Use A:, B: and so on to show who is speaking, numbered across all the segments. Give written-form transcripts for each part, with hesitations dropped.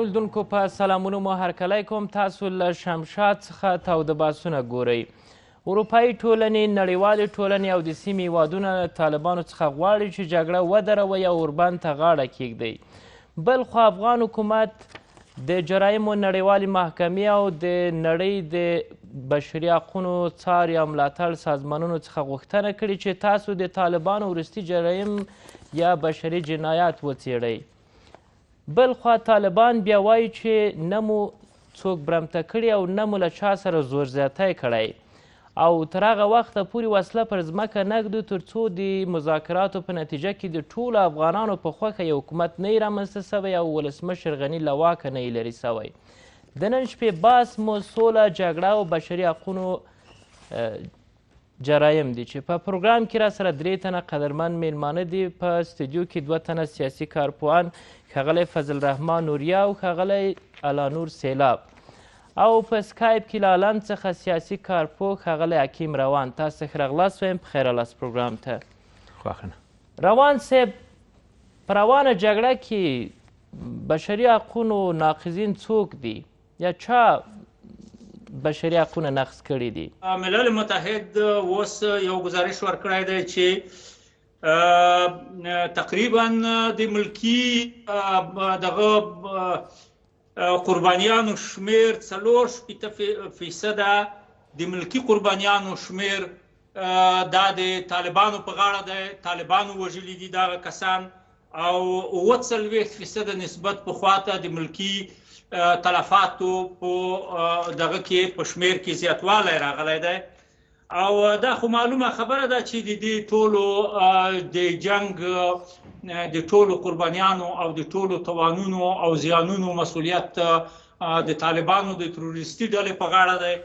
A: لیدونکو په سلامونو مو هرکلی کوم. تاسو له شمشاد څخه تاوده باسونه ګورئ. اروپایي ټولنې، نړیوالې ټولنې او د سیمې هیوادونه له طالبانو څخه غواړي چې جګړه ودروي او اوربند ته غاړه کیږدي. بل خو افغان حکومت د جرایمو نړیوالې محکمې او د نړۍ د بشري حقونو څار یا ملاتړ سازمانونو څخه غوښتنه کړې چې تاسو د طالبانو وروستي جرایم یا بشري جنایات وڅیړئ. بل خوا طالبان بیا وایي چې نه مو څوک برمته کړي او نه مو له چا سره زور زیاتی کړی او تر هغه وخته پورې وسله پر ځمکه نږدو تر څو د مذاکراتو په نتیجه کې د ټولو افغانانو په خوښه یو حکومت نه یې رامنځته سوی او ولسمشر غني له واکه نه یې لرې سوی. د نن شپې بحث مو سوله، جګړه او بشري حقونو جرایم دي چې په پروګرام کې را سره 3 تنه قدرمن میلمانه دي. په استودیو کې 2 تنه سیاسي کارپوهان، ښاغلی فضل الرحمن نوریا او ښاغلی علانور سیلاب، او په سکایپ کې له هالند څخه سیاسي کارپوه ښاغلی حکیم روان. تاسو ښه راغلاست وایم په خیر راغلاست پروګرام ته. روان صاحب، په روانه جګړه کې بشري حقونو ناقضین څوک دي یا چا بشري حقونه نقض کړي دي؟
B: ملل متحد اوس یو گزارش ورکړی دی چې تقریبا د ملکی دغه قربانیانو شمیر 4% د ملکی قربانیانو شمیر دا د طالبانو په غاړه دی. طالبانو وژلي دي دغه کسان او 40% نسبت په خواته د ملکی تلفاتو په دغه کې په شمیر کې زیاتوالی راغلی دی. او دا خو معلومه خبره ده چې د دې ټولو د جنگ د ټولو قربانیانو او د ټولو توانونو او زیانونو مسؤلیت د طالبانو د تروریستي ډلې په غاړه دی.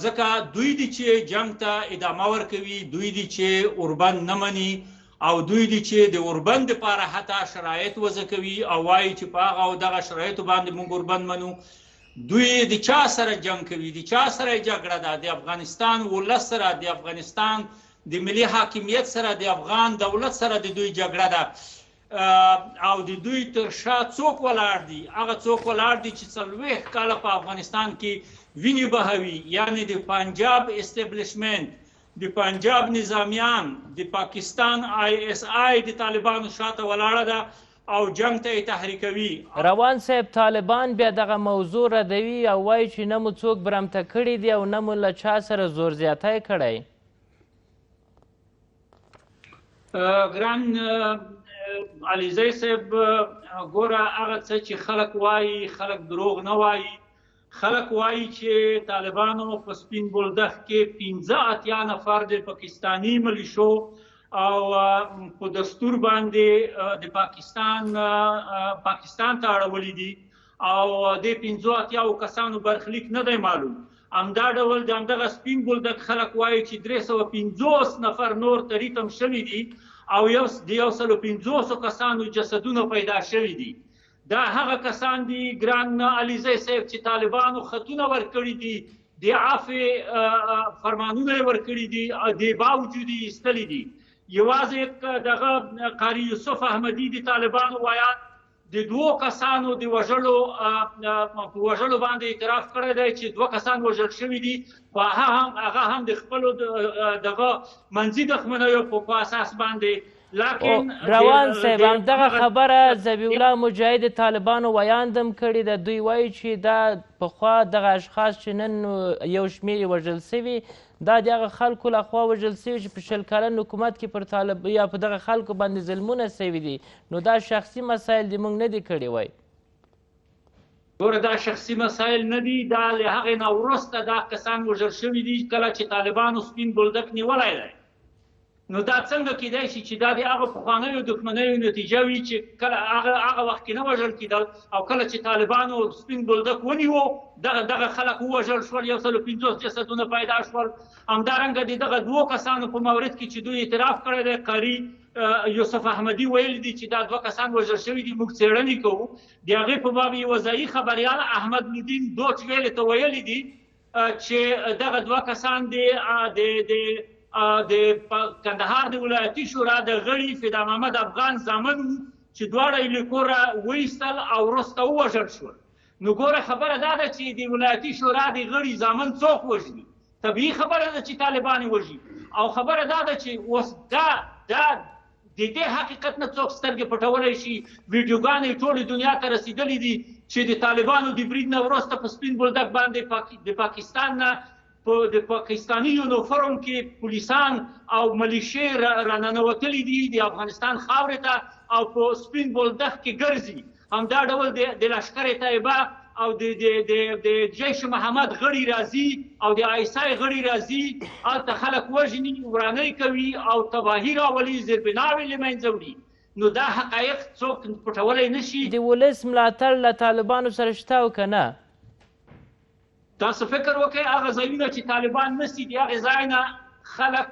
B: ځکه دوی دي چې جنگ ته ادامه ورکوي، دوی دي چې اوربند نه مني او دوی دي چې د اوربند لپاره حتی شرایط وضع کوي او وایي چې په هغه او دغه شرایطو باندې موږ اوربند منو. دوی د چا سره جنگ کوي؟ د چا سره جګړه ده؟ د افغانستان ولس سره، د افغانستان د ملي حاکمیت سره، د افغان دولت سره د دوی جګړه ده. او د دوی تر شا څوک ولاړ دي؟ هغه څوک ولاړ دي چې 40 کاله په افغانستان کې وینې بهوي، یعنی د پنجاب استبلیشمنت، د پنجاب نظامیان، د پاکستان ISI د طالبانو شاته ولاړه ده او جنگ ته یې تحریکوي.
A: روان صاحب، طالبان بیا دغه موضوع ردوي او وایي چې نه مو څوک برمته کړي دي او نه مو له چا سره زور زیاتی کړی.
B: ګران علیزی صاحب، ګوره هغه څه چې خلک وایي، خلک دروغ نه وایي. خلک وایي چې طالبانو په سپین بولدک کې 15 نفر د پاکستاني ملیشو او په دستور باندې د پاکستان ته اړولي دي او د 15 کسانو برخلیک نه دی معلوم. همدا ډول د همدغه سپین بولدک خلک وایي چې 350 نفر نور تریتم شوي دي او د 150 کسانو جسدونه پیدا شوي دي. دا هغه کسان دي ګران علیزی صاحب چې طالبانو خطونه ورکړي دي، د عفو فرمانونه یې ورکړي دي، د باوجود یې ایستلي دي. یوازې دغه قاری یوسف احمدي د طالبانو وایي د 2 کسانو د وژلو باندې اعتراف کړی دی چې 2 کسان وژل شوي دي. هغه هم د خپلو دغه منځي دښمنیو په اساس باندې.
A: روان صاحب، همدغه خبره ذبیح الله مجاهد طالبانو ویاندم کړې ده. دوی وایي چې دا پخوا دغه اشخاص چې نن یو شمېر یې وژل سوي، دا د هغه خلکو لخوا وژل سوي چې په 20 کلن حکومت کې پر طالب یا په دغه خلکو باندې ظلمونه سوي دي. نو دا شخصي مسایل دي، موږ نه دي کړي. وایي
B: ګوره، دا شخصي مسایل نه دي، دا له هغې نه وروسته دا کسان وژل شوي دي کله چې طالبانو سپین بولدک نیولی دی. نو دا څنګه کیدای شي چې دا د هغه پخوانیو دښمنیو نتیجه وي چې کله هغه وخت کې نه وژل کېدل او کله چې طالبانو سپین بولدک ونیو دغه خلک ووژل شول، 150 جسدونه پیدا شول. همدارنګه د دغه 2 کسانو په مورد کې چې دوی اعتراف کړی دی، قاری یوسف احمدي ویل دي چې دا 2 کسان وژل شوي دي، موږ څېړنې کوو. د هغې په باب یوه ځایي خبریال احمد الدین دوچ ویلې ته ویلي دي چې دغه 2 کسان د کندهار د ولایتي شورا د غړي فدا محمد افغان زامن چې دواړه یې له کوره وایستل او وروسته ووژل شول. نو ګوره خبره دا ده چې د ولایتي شورا د غړي زامن څوک وژني؟ طبیعي خبره ده چې طالبان یې وژني. او خبره دا ده چې اوس دا د دې حقیقت نه څوک سترګې پټولی شي. ویډیوګانې ټولې دنیا ته رسېدلې دي چې د طالبانو د برید نه وروسته په سپین بولدک باندې د پاکستان نه د پاکستاني یونیفورم کې پولیسان او ملیشې راننوتلي دي د افغانستان خاورې ته او په سپین بولدک کې ګرځي. همدا ډول د لشکر طیبه او د جیش محمد غړي راځي او د آیسای غړي راځي، هلته خلک وژني، ورانۍ کوي او تباهي راولي، زیربناوې له منځه وړي. نو دا حقایق څوک پټولی نه شي.
A: د ولس ملاتړ له طالبانو سره شته او که نه؟
B: تاسو فکر وکړئ هغه ځایونه چې طالبان نسي د هغې ځای نه خلک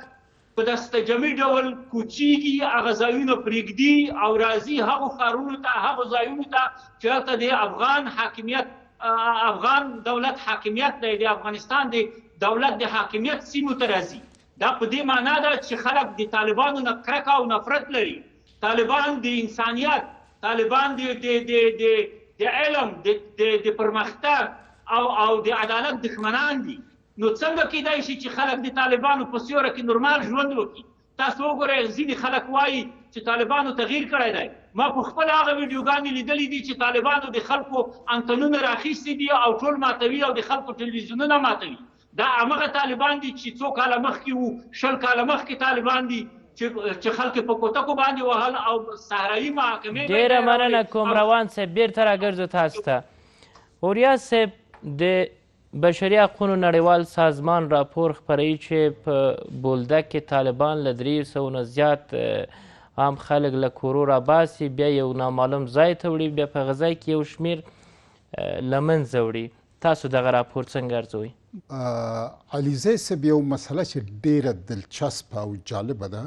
B: په دستجمعي ډول کوچیږي، هغه ځایونه پرېږدي او راځي هغو ښارونو ته، هغو ځایونو ته چې هلته د افغان دولت حاکمیت دی، د افغانستان د دولت د حاکمیت سیمو ته راځي. دا په دې معنا ده چې خلک د طالبانو نه کرکه او نفرت لري. طالبان د انسانیت، طالبان د علم، د پرمختګ او د عدالت دښمنان دي. نو څنګه کیدای شي چې خلک د طالبانو په سیوره کې نورمال ژوند وکړي؟ تاسو وګورئ ځینې خلک وایي چې طالبانو تغییر کړی دی. ما په خپله هغه ویډیوګانې لیدلي دي چې طالبانو د خلکو انتنونه راخیستي دي او ټول ماتوي او د خلکو ټلویزیونونه ماتوي. دا همغه طالبان دي چې څو کاله مخکې وو، 20 کاله مخکې طالبان دي چې خلک په کوټکو باندې وهل او صحرایي محاکمې.
A: ډېره مننه کوم روان صاحب، بېرته راګرځو تاسو ته. اوریا صاحب، د بشري حقونو نړیوال سازمان راپور خپروي چې په بولدک کې طالبان له 300 نه زیات عام خلک له کورو راباسي، بیا یو نامعلوم ځای ته وړي، بیا په هغه ځای کې یو شمېر له منځه وړي. تاسو دغه راپور څنګه ارزوئ؟
C: علیزی صاحب، یو مسله چې ډېره دلچسپه او جالبه ده،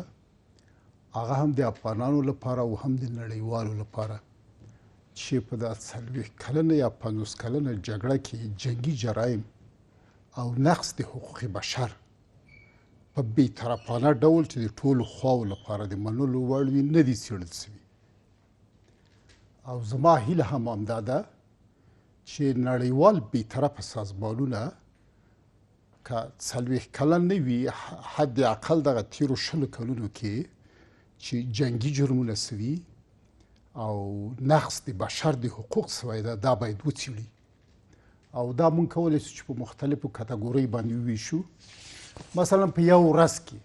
C: هغه هم د افغانانو لپاره او هم د نړیوالو لپاره، چې په دا 40 کلنه یا 50 کلنه جګړه کې جنگي جرایم او نقض د حقوق بشر په بېطرفانه ډول چې د ټولو خواو لپاره د منلو وړ وي نه دي څېړل سوي. او زما هیله هم همدا ده چې نړیوال بېطرفه سازمانونه که 40 کلن نه وي، حد اقل دغه تېرو 20 کلونو کې چې جنگي جرمونه سوي او نقص د بشر د حقوق سوی ده، دا باید وڅېړي. او دا مونږ کولی شو چې په مختلفو کټګورۍ باندې وویشو. مثلا په یو ورځ کې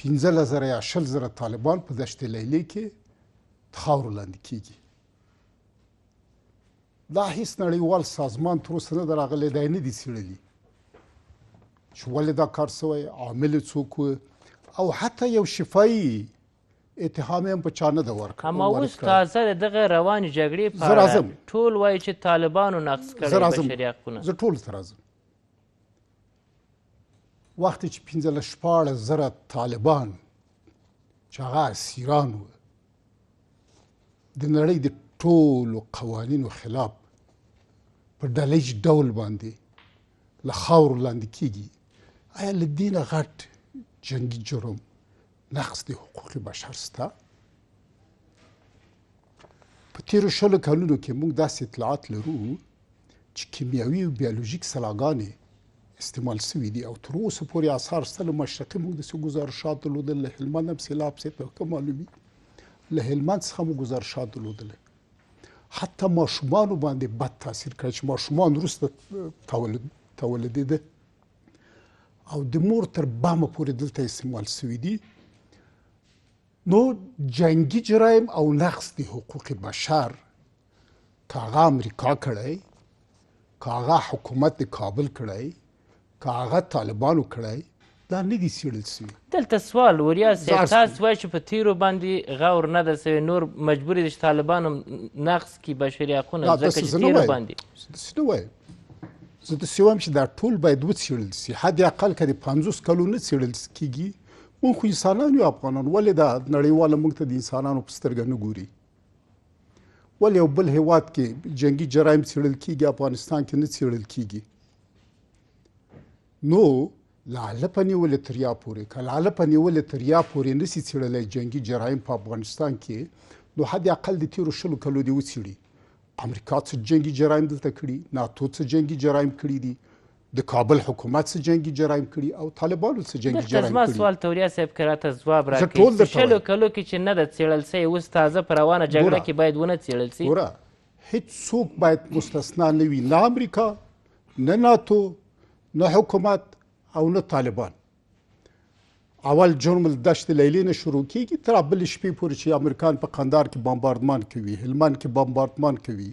C: 15,000 یا 20,000 طالبان په دشت لیلې کې خاورو لاندې کېږي. دا هیڅ نړیوال سازمان تر اوسه نه ده راغلی، دا یې نه دي څېړلي چې ولې دا کار سوی، عامل یې څوک و، او حتی یو شفایي اتهام هم په چا نه ده ورکړی.
A: اما اوس تازه د دغه روانې جګړې په اړه ټول وایي چې طالبانو نقض کړی بشري حقونه.
C: زه ټولو ته راځم. وخت چې 15-16 طالبان چې هغه اسیران وو، د نړۍ د ټولو قوانینو خلاف په ډله ییز ډول باندې له خاورو لاندې کېږي، آیا له دې نه غټ جنګي جرم نقض د حقوق بشر شته؟ په تېرو 20 کلونو کې موږ داسې اطلاعات لرو چې کیمیاوي او بیولوژیک سلاګانې استعمال سوي دي او تر اوسه پورې آثار شته. له مشرقي موږ داسې ګزارشات درلودل، له هلمند هم سیلاب صاحب ته ښه معلومي، له هلمند څخه مو ګزارشات درلودل. حتی ماشومانو باندې بد تاثیر کړی چې ماشومان وروسته تولدېده او د مور تر بامه پورې دلته استعمال سوي دي. نو جنگي جرایم او نقض د حقوق بشر که هغه امریکا کړی، که هغه حکومت د کابل کړی، که هغه طالبانو کړی، دا نه دي څېړل سوي.
A: دلته سوال وریا صاحب، تاسو وایئ چې په تیرو باندې غور نه ده سوی، نور مجبور دي چې طالبان هم نقض کړي بشري حقونه، ځکه چې تیرو باندې.
C: داسې نه وایم، زه داسې وایم چې دا ټول باید وڅېړل سي. حد اقل که د 50 کلو نه څېړل کېږي، مونږ خو انسانان یو افغانان، ولې دا نړیواله موږ ته د انسانانو په سترګه نه ګوري؟ ولې یو بل هیواد کې جنګي جرایم څېړل کېږي، افغانستان کې نه څېړل کېږي؟ نو لاله په نیولې تر یا پورې، که لاله په نیولې تر یا پورې نسي څېړلی جنګي جرایم په افغانستان کې، نو حد اقل د تیرو 20 کلو دې وڅېړي امریکا څه جنګي جرایم دلته کړي، ناتو څه جنګي جرایم کړي دي، د کابل حکومت څه جنګي جرایم کړي او طالبانو څه جنګي جرایم
A: زما
C: کړي.
A: سوال توریا صاحب که راته ځواب راکړي چې 20 کلو کې چې نه ده څېړل سوی اوس تازه په روانه جګړه کې باید ونه څېړل سي؟
C: ګوره هیڅوک باید مستثنا نه وي، نه امریکا نه ناتو نه حکومت او نه طالبان. اول جرم دشت لیلی نه شروع کیږي تر بل شپې پورې چې امریکان په قندار کې بمباردمان کوي، هلمند کې بمباردمان کوي،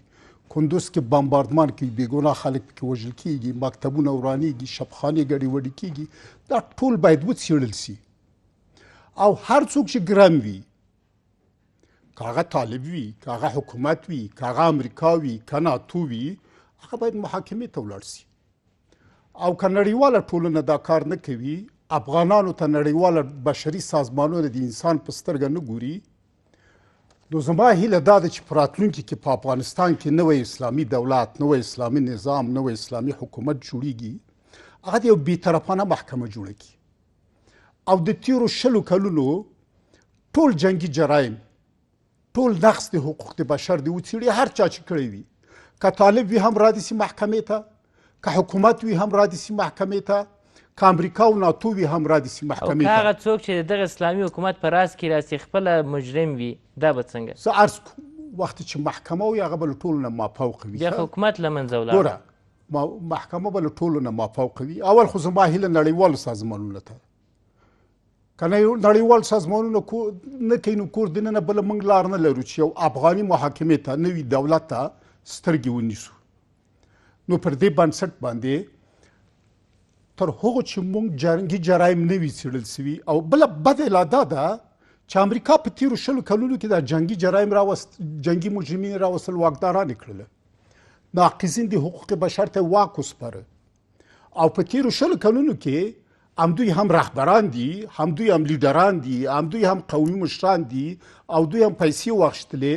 C: کندوز کې بمباردمان کوي، بېګناه خلک پکې وژل کیږي، مکتبونه ورانیږي، شبخانې ګډې وډې کیږي. دا ټول باید وڅېړل سي او هر څوک چې ګرم وي، که هغه طالب وي، که هغه حکومت وي، که هغه امریکا وي، که ناتو وي، هغه باید محاکمې ته ولاړ سي. او که نړیواله ټولنه دا کار نه کوي، افغانانو ته نړیواله بشري سازمانونه د انسان په سترګه نه ګوري، نو زما هیله دا ده چې په راتلونکي کې په افغانستان کې نوی اسلامي دولت، نوی اسلامي نظام، نوی اسلامي حکومت جوړیږي، هغه د یو بېطرفانه محکمه جوړه کړي او د تیرو 20 کلونو ټول جنګي جرایم، ټول نقض د حقوق د بشر د وڅېړي، هر چا چې کړی وي، که طالب وي هم را دي سي محکمې ته، که حکومت وي هم را دي سي محکمې ته، که امریکا او ناتو وي هم را دي سي محکمې ته.
A: او که هغه څوک چې د دغه اسلامي حکومت په راس کې راسي خپله مجرم وي، دا به څنګه؟
C: زه عرض کوم وخت چې محکمه وي هغه به له ټولو نه مافوقه وي.
A: بیا حکومت له منځه ولاړ.
C: ګوره محکمه به له ټولو نه مافوقه وي. اول خو زما هیله نړیوالو سازمانونو ته، که نړیوال سازمانونه نه کوي نو کور دننه بله موږ لار نه لرو چې یو افغاني محاکمې ته، نوي دولت ته سترګې ونیسو. نو پر دې بنسټ باندې تر هغو چې موږ جنګي جرایم نه وي څېړل سوي، او بله بده لا دا ده چې امریکا په تیرو 20 کلونو کې دا جنګي جرایم جنګي مجرمین راوستل واکداران یې کړله، ناقضین د حقوق بشر ته واک وسپاره، او په تیرو 20 کلونو کې هم دوی هم رهبران دي، هم دوی هم لیډران دي، هم دوی هم قومي مشران دي، او دوی هم پیسې واخیستلې،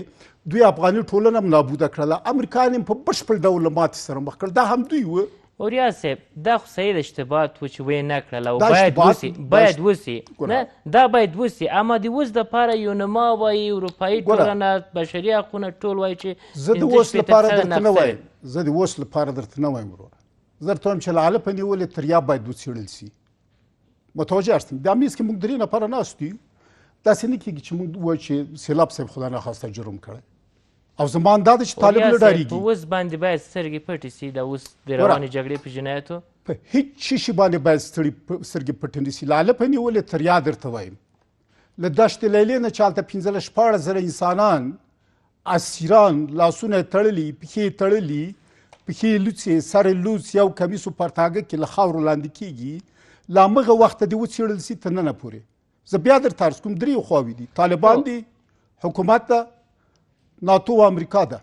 C: دوی افغاني ټولنه هم نابوده کړله، امریکایان هم په بشپړ ډول له ماتې سره مخ کړل. دا هم دوی و.
A: اوریا صاحب دا خو صحیح د اشتباهات و چې ویې نه کړل او باید وسي نه دا باید وسي، اما د اوس دپاره یونما وایي، اروپایي ټولنه، بشري حقونه ټول وایي چې
C: زه د اوس لپاره درته نه وایم، زه د اوس لپاره درته نه وایم وروره، زه درته وایم چې لاله په نیولې تریا باید وڅېړل سي. متوجه هستیم دا میز کې موږ 3 نفره ناست یو، داسې نه کېږي چې موږ ووایو چې سیلاب صاحب خدای ناخواسته جرم کړی، او زما اندازه چې طالب نه ډارېږي.
A: په اوس باندې باید سترګې پټې سي د اوس د روانې جګړې په جنایاتو،
C: په هیڅ شي باندې باید سترګې پټې نه سي. لاله په نیولې تریا درته وایم، له دشت لیلې نه چې هلته 15-16 زره انسانان اسیران، لاسونه یې تړلي، پښې یې تړلي، پښې لوڅې، سر یې لوڅ، یو کمیس و پرتاګه کې له خاورو لاندې کېږي، له همغه وخته دې وڅېړل سي تر ننه پورې. زه بیا درته عرض کوم 3 خواوې دي، طالبان دي، حکومت ده، ناتو و امریکا ده.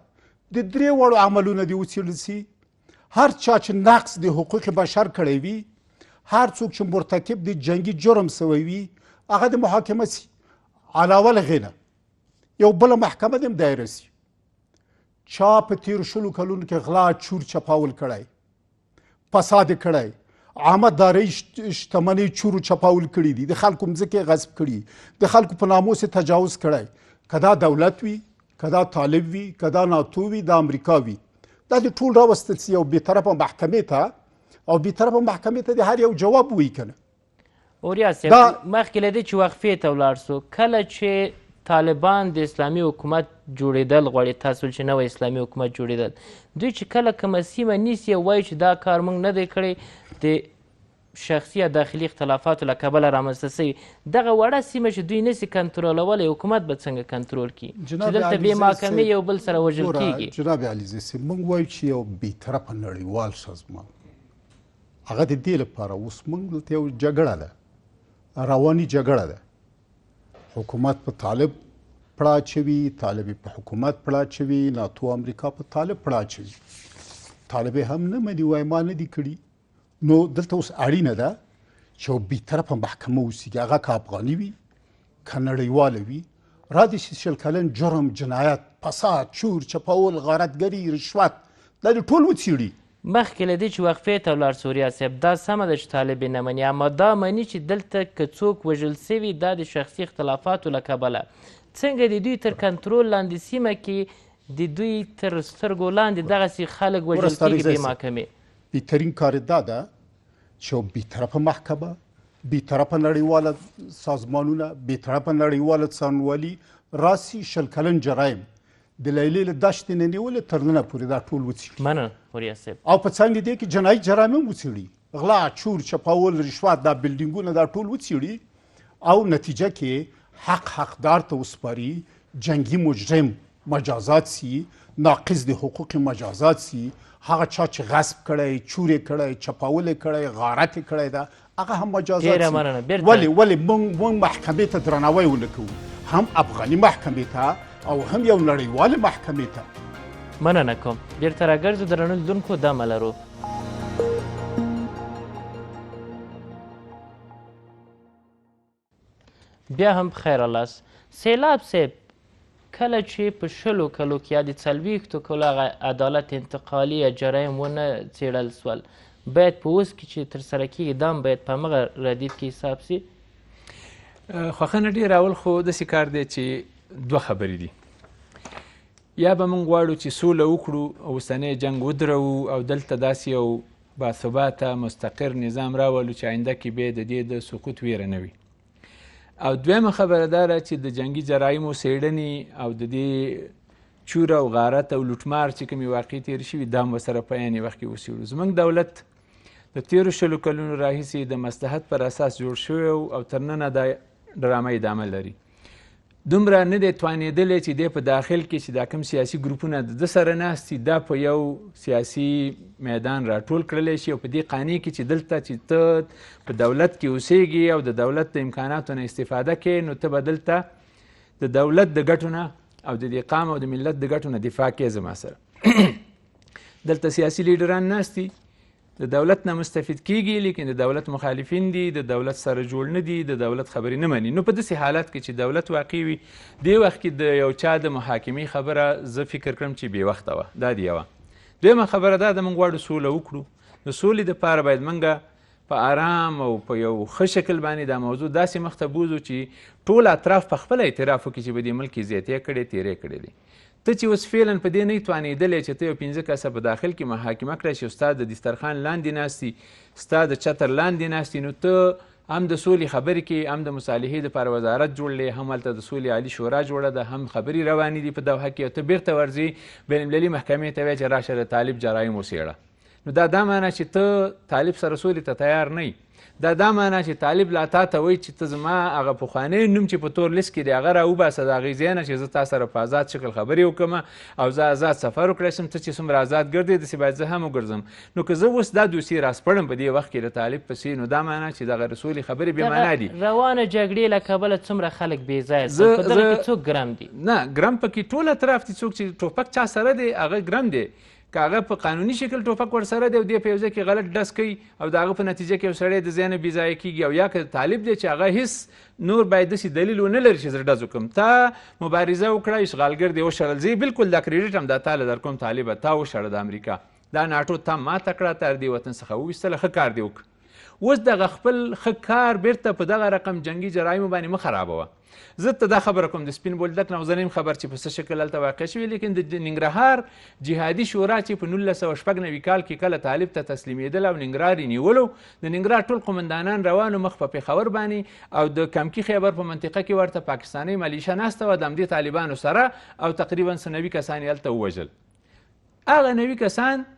C: د 3 وړو عملونه دې وڅېړل سي. هر چا چې نقص د حقوق بشر کړی وي، هر څوک چې مرتکب د جنګي جرم سوی وي، هغه د محاکمه سي. علاوه له هغې نه یو بله محکمه دې هم دایره سي. چا په تېرو 20 کلونو کې غلا، چور چپاول کړی، فساد کړی، عامه دارۍ شتمنۍ چور چپاول کړي دي، د خلکو مځکې غصب کړي، د خلکو په ناموس تجاوز کړی، که دا دولت وي، که دا طالب وي، که دا ناتو وي، دا امریکا وي، دا د ټول راوستل سي یو بېطرفه محکمې ته، او بېطرفه محکمې ته د هر یو جواب ووایي که نه.
A: اوریا صاحب مخکې له دې چې وقفې ته ولاړ سو، کله چې طالبان د اسلامي حکومت جوړېدل غواړي، تاسو چې نوی اسلامي حکومت جوړېدل، دوی چې کله کومه سیمه نیسي او وایي چې دا کار موږ نه دی کړی، د شخصي یا داخلي اختلافاتو له کبله رامنځته سوي، دغه وړه سیمه چې دوی نسي کنټرولولی، حکومت به څنګه کنټرول کړي چې دلته بې محاکمې یو بل سره وژل کېږي؟
C: جناب علیزی صاحب، موږ وایو چې یو بېطرفه نړیوال سازمان، هغه د دې لپاره اوس موږ دلته یو جګړه ده، رواني جګړه ده، حکومت په طالب پړه اچوي، طالب په حکومت پړه اچوي، ناتو امریکا په طالب پړه اچوي. طالب هم نه مني، وایي ما نه دي کړي. نو دلته اوس اړینه ده چې یو بېطرفه محکمه وسیږي، هغه که افغاني وي که نړیواله وي، را دې شي 20 کلن جرم، جنایت، فساد، چور چپاول، غارتګري، رشوت، دا دې ټول وڅېړي.
A: مخکې له دې چې وقفې ته ولاړ سوریا صاحب، دا سمه ده چې طالب یې نه مني، اما دا مني چې دلته که څوک وژل سوي دا د شخصي اختلافاتو له کبله، څنګه د دوی تر کنټرول لاندې سیمه کې د دوی تر سترګو لاندې دغسې خلک وژل کېږي بې محکمې؟
C: بهترین کار دا ده چې بیطرفه محکمه، بیطرفه نړیواله سازمانونه، بیطرفه نړیواله څارنوالي راسي، شل کلن جرایم د لیلې له دشتې نه نیولې تر ننه پورې دا ټول وڅېړي.
A: مننه هوریا صاحب.
C: او په څنګ دې کې جنایي جرایم هم وڅېړي، غلا، چور، چپاول، رشوت، دا بلډینګونه دا ټول وڅېړي او نتیجه کې حق حقدار ته وسپاري، جنگي مجرم مجازات سي، ناقص د حقوق مجازات سي، هغه چا چې غصب کړی، چور یې کړی، چپاول یې کړی، غارت یې کړی ده هغه هم مجازات
A: ډېره
C: سي.
A: مننه.
C: ولې موږ محکمې ته درناوی ونه کوو، هم افغاني محکمې ته او هم یو نړیواله محکمې ته.
A: مننه کوم. بیرته راګرځو درنو لیدونکو دمه لرو. بیا هم بخیر الاست. سیلاب صاحب کله چې په 20 کلو کې یا د 40 کلو هغه عدالت انتقالي یا جرایم ونه څېړل سول، باید په اوس کې چې ترسره کېږي دا هم باید په همغه ردیف کې حساب سي؟
D: خوښنه ډېر اول خو داسې کار دی چې دوه خبرې دي. یا به موږ غواړو چې سوله وکړو، اوسنی جنګ ودرو او دلته داسې یو باثباته مستقر نظام راولو چې آینده کې بیا د دې د سقوط ویره نه وي. او دویمه خبره دا ده چې د جنګي جرایمو څېړنې او د دې چور او غارت او لوټمار چې کومې واقعې تېرې شوي دا هم ورسره په عین وخت کې وڅېړو. زموږ دولت د تېرو 20 کلونو راهیسې د مصلحت پر اساس جوړ شوی او تر ننه دا ډرامه ادامه لري. دومره نه دی توانېدلی چې دی په داخل کې چې دا کوم سیاسي ګروپونه د ده سره ناست دي دا په یو سیاسي میدان راټول کړلی شي او په دې قانع کې چې دلته چې ته په دولت کې اوسېږي او د دولت د امکاناتو نه استفاده کوې نو ته به دلته د دولت د ګټو نه او د دې قام او د ملت د ګټو نه دفاع کوې زما سره. دلته سیاسي لیډران ناست دي، د دولت نه مستفید کیږي لیکن د دولت مخالفین دي، د دولت سره جوړ نه دي، د دولت خبرې نه مني. نو په داسې حالت کې چې دولت واقع وي دې وخت کې د یو چا د محاکمې خبره زه فکر کړم چې بې وخته وه. دا د یوه. دویمه خبره دا ده موږ غواړو سوله وکړو. د سولې دپاره باید موږ په آرام او په یو ښه شکل باندې دا موضوع داسې مخ ته بوځو چې ټول اطراف په خپله اعتراف وکړي چې په دې ملک کې زیاتې کړې تیرې کړې دي. ته چې اوس فعلا په دې نه توانېدلی چې ته یو 15 کسه په داخل کې محاکمه کړی چې ستا د دسترخوان لاندې ناستي، ستا د چتر لاندې ناستي، نو ته هم د سولې خبرې کې، هم د مصالحې دپاره وزارت جوړلی، هم هلته د سولې عالي شورا جوړه ده، هم خبرې روانې دي په دوحه کې، او ته بیرته ورځې بین المللي محکمې ته وایې چې راشه د طالب جرایم وڅېړه. نو دا معنی چې ته طالب سره سولې ته تیار نه یې. دا معنی چې طالب لا تا ته وایي چې ته زما هغه پخوانی نوم چې په تور لیست کې دی هغه راوباسه د هغې ځای نه چې زه تا سره په آزاد شکل خبرې وکړم او زه آزاد سفر وکړی شم، ته چې څومره آزاد ګرځې داسې باید زه هم وګرځم. نو که زه اوس دا دوسیې راسپړم په دې وخت کې د طالب پسې، نو دا معنی چې دغه رسولي خبرې بې معنا دي.
A: روانه جګړې له کبله څومره خلک بې ځایه شول، په دغه کې څوک ګرم دي؟
D: نه، ګرم پکې ټول اطراف دي. څوک چې ټوپک چا سره دی هغه ګرم دی. که هغه په قانوني شکل ټوپک ورسره دی او دی په یو ځای کې غلط ډز کوي او د هغه په نتیجه کې یو سړی د ځای نه بې ځایه کېږي، او یا که طالب دی چې هغه هېڅ نور باید داسې دلیل ونه لري چې زه ډز وکړم. تا مبارزه وکړه، اشغالګر دی وشړل، زه بالکل دا کریډیټ هم دا تاله در کوم طالبه، تا وشړه د امریکا، دا ناټو تا ماته کړه، تا د وطن څخه وویستله، ښه کار دی وکړه. اوس دغه خپل ښه کار بیرته په دغه رقم جنګي جرایمو باندې مه خرابوه. زه ته دا خبره کوم د سپین بولدک نه، زه نه یم خبر چې په څه شکل هلته واقع شوي، لیکن د ننګرهار جهادي شورا چې په 1996 کال کې کله طالب ته تسلیمېدل او ننګرهار یې نیولو، د ننګرهار ټول قمندانان روانو مخ په پېښور باندې، او د کمکي خیبر په منطقه کې ورته پاکستاني ملیشه ناسته وه د همدې طالبانو سره، او تقریبا 90 کسان یې هلته ووژل. هغه 90 کسان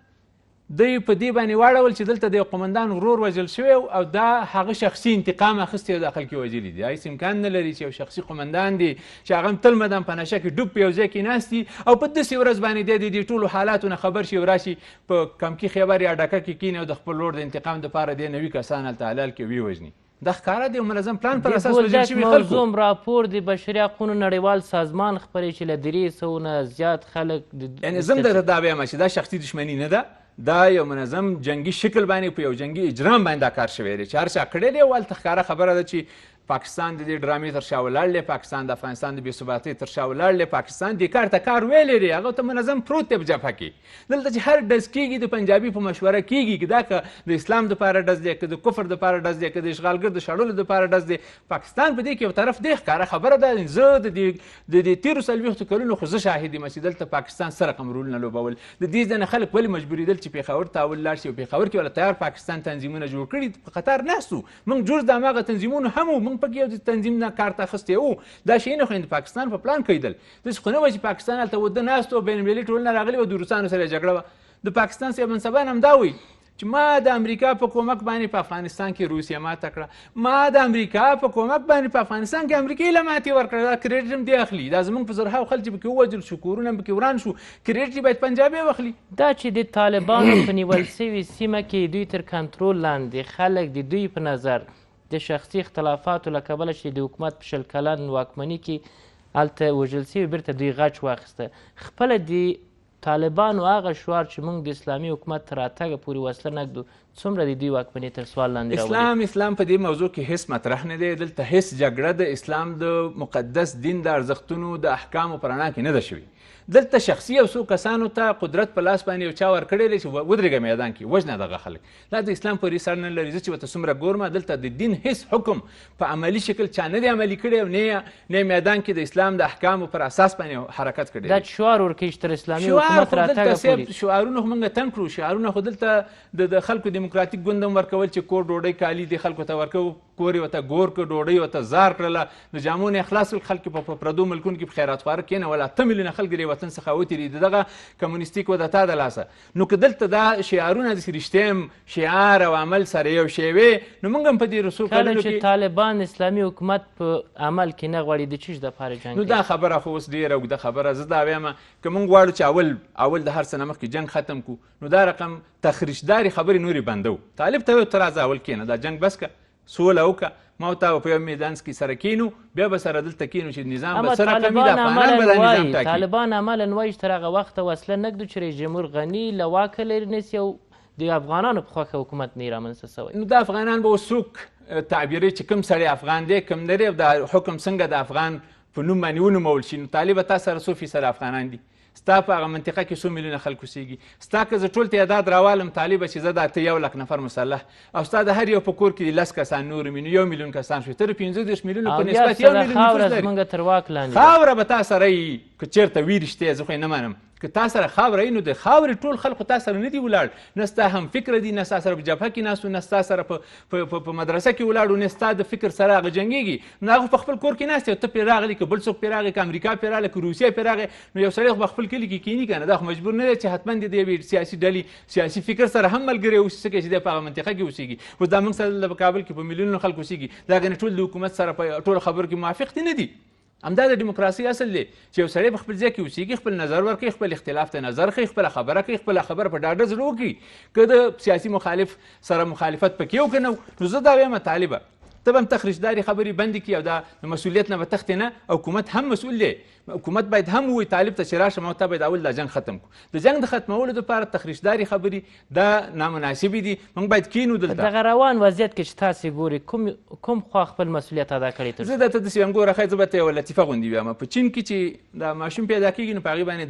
D: دوی په دې باندې واړول چې دلته د یو قمندان ورور وژل شوی او دا هغه شخصي انتقام اخیستی او داخل کې وژلي دي. هیڅ امکان نه لري چې یو شخصي قمندان دی چې هغه هم تل مدام په نشه کې ډوب په یو ځای کې ناست دي او په داسې ورځ باندې دی د دې ټولو حالاتو نه خبر شي او راشي په کمکي خیبر یا ډکه کې کیني او د خپل ورور د انتقام دپاره دی 90 کسان هلته حلال کې ویوژني. دا ښکاره دی منظم پلان پر اساس وژل شوي خلکو.
A: موضوع راپور د بشري حقونو نړیوال سازمان خپروي چې له 300 نه زیات خلک،
D: یعنې زه هم درته دا وایم چې دا شخصي دښمني نه ده، دا یو منظم جنگي شکل باندې په یو جنگي اجرام باندې دا کار شوی دی چې هر چا کړی دی، او هلته ښکاره خبره ده چې پاکستان د دې ډرامې تر شا ولاړ دی، پاکستان د افغانستان د بېثباتۍ تر شا ولاړ دی، پاکستان دې کار ته کار ویلی دی، هغه ته منظم پروت دی په جبهه کې. دلته چې هر ډز کېږي د پنجابي په مشوره کېږي، که دا که د اسلام دپاره ډز دی، که د کفر دپاره ډز دی، که د اشغالګر د شړلو دپاره ډز دی. پاکستان په دې کې یو طرف دی ښکاره خبره ده. زه د دې تېرو 40 کلونو خو زه شاهد یم چې دلته پاکستان څه رقم رولونه لوبول. د دې ځای نه خلک ولې مجبورېدل چې پېښور ته اول لاړ شي، او پېښور کې ولا تیار پاکستان تنظیمونه جوړ کړي، په قطار ناست وو. موږ جز د هماغه تنظیمونو هم وو، موږ پکې یو د تنظیم نه کارت اخیستی وو. دا شیونه خو د پاکستان په پلان کیدل. داسې خو نه وه چې پاکستان هلته وده ناست و، بین المللي ټولنه راغلې وه، د روسانو سره یې جګړه وه. د پاکستان صاحب منصبان هم دا وایي چې ما د امریکا په کومک باندې په افغانستان کې روسیه ماته کړه، ما د امریکا په کومک باندې په افغانستان کې امریکایي له ماتې ورکړه. دا کریډټ هم دی اخلي. دا زموږ په زرهاو خلک چې پکې ووژل شو، کورونه هم پکې وران شو، کریډټ باید پنجابي واخلي.
A: دا چې د طالبانو په نیول سوي سیمه کې دوی تر کنټرول لاندې خلک د دوی په نظر د شخصي اختلافاتو له کبله چې د حکومت په 20 کلن واکمني کې هلته وژل سوي، بیرته دوی غچ واخیسته. خپله د طالبانو هغه شعار چې موږ د اسلامي حکومت تر راتګه پورې وسله نه ږدو، څومره د دوی واکمني تر سوال لاندې راولي؟
D: اسلام په دې موضوع کې هیڅ مطرح نه دی. دلته هیڅ جګړه د اسلام د مقدس دین د ارزښتونو د احکامو په رڼا کې نه ده شوې. دلته شخصي او څو کسانو ته قدرت په لاس باندې یو چا ورکړی دی چې ودرېږه میدان کې وژنه دغه خلک. دا د اسلام پورې سر نه لري. زه چې ورته څومره ګورم، دلته د دین هیڅ حکم په عملي شکل چا نه دی عملي کړی، او نه میدان کې د اسلام د احکامو پر اساس باندې حرکت کړی.
A: دا شعار ورکوي چې تر اسلامي حکومت راتګه پورې
D: شعارونه خو موږ تنګ کړو. شعارونه خو دلته د خلکو دیموکراتیک ګوند هم ورکول چې کور ډوډۍ کالي دې خلکو ته ورکوو، کور یې ورته ګور کړه، ډوډۍ ورته زار کړله، د جامو نه اخلاص کړل. خلک په پردو ملکونو کې په خیرات خواره کېنول، 8 میلیونه خلک د وطن څخه وتېري دغه کمونیستیک ودتا د لاسه. نو که دلته دا شعارونه داسې رښتیا شعار او عمل سره یو شی وي، نو موږ هم په دې رسو
A: کله چې طالبان اسلامي حکومت په عمل کې نه غواړي، د چیش دپاره جنګ کوي؟
D: نو دا خبره خو اوس ډېره اوږده خبره. زه دا وایم که موږ غواړو چې اول د هر څه نه مخکې جنګ ختم کړو، نو دا رقم تخریشداري خبرې نورې بندو. طالب ته ته راځه اول کښېنه، دا جنګ بس که سوله وکړه، ما او تا په یو میدان کې سره کینو، بیا به سره دلته کینو چې نظام به سره کمی د افغانان به دا نظام ټاکي.
A: طالبان عملا وایي چې تر هغه وخته وسله نه ږدو چې رئیس جمهور غني له واکه لرې نیسي او د افغانانو په خوښه حکومت نه رامنځته سوی.
D: نو د افغانان به اوس څوک تعبیروي چې کوم سړی افغان دی کوم نه دی، او دا حکم څنګه د افغان په نوم باندې ونومول شي. نو طالبه تا سره څو فیصده افغانان دي؟ ستا په هغه منطقه کې 100 میلیونه خلک اوسېږي. ستا که زه ټول تعداد راوالم طالبه چې زه دا ته 1 لک نفر مسلح، او ستا د هر یو په کور کې 10 کسان نور وي، نو 1 میلیون کسان شوي، ته د 15 میلیونو په نسبت 1 میلیون نفوس لري.
A: زموږ تر واک لاندې
D: خاوره به تا سره وي که چېرته وي رښتیا، زه خو یې نه منم. که تا سره خاوره وي، نو د خاورې ټول خلکو تا سره نه دي ولاړ، نه ستا هم فکره دي، نه ستا سره په جبهه کې ناست، نه ستا سره په مدرسه کې ولاړ، نه ستا د فکر سره هغه جنګېږي. نو هغه په خپل کور کې ناست دی، ته پرې راغلی، که بل څوک پرې راغی، که امریکا پرې راغلی، که روسیه پرې راغی، نو یو سړی خو په خپل کلي کې کیني که نه. دا خو مجبور نه دی چې حتما د یوې سیاسي ډلې سیاسي فکر سره هم ملګری اوسي، څه کوي چې دی په هغه منطقه کې اوسېږي. اوس دا موږ سره په کابل کې په میلیونونو خلک اوسېږي، دا ګنې ټول د حکومت سره په ټولو خبرو کې موافق دي نه دي. همدا د ډیموکراسي اصل دی چې یو سړی په خپل ځای کې اوسېږي، خپل نظر ورکوي، خپل اختلاف ته نظر ښیي، خپله خبره کوي، خپله خبره په ډاډه زړه وکړي. که د سیاسي مخالف سره مخالفت پکې وکړي نو زه دا وایم طالبه ته به هم تخریشداري خبرې بندې کړي، او دا د مسؤلیت نه به تښتې نه. حکومت هم مسؤل دی، حکومت باید هم ووایي طالب ته چې راشه ما ته باید اول دا جنګ ختم کړو. د جنګ د ختمولو دپاره تخریشداري خبرې دا نامناسبې دي. موږ باید کینو دلته.
A: دغه روان وضعیت کې چې تاسې ګورئ کوم خوا خپل مسؤلیت ادا کړی؟
D: زه درته داسې وایم ګوره ښایي زه به ته یوه لطیفه غوندې وایم. په چین کې چې دا ماشوم پیدا کېږي نو په هغې باندې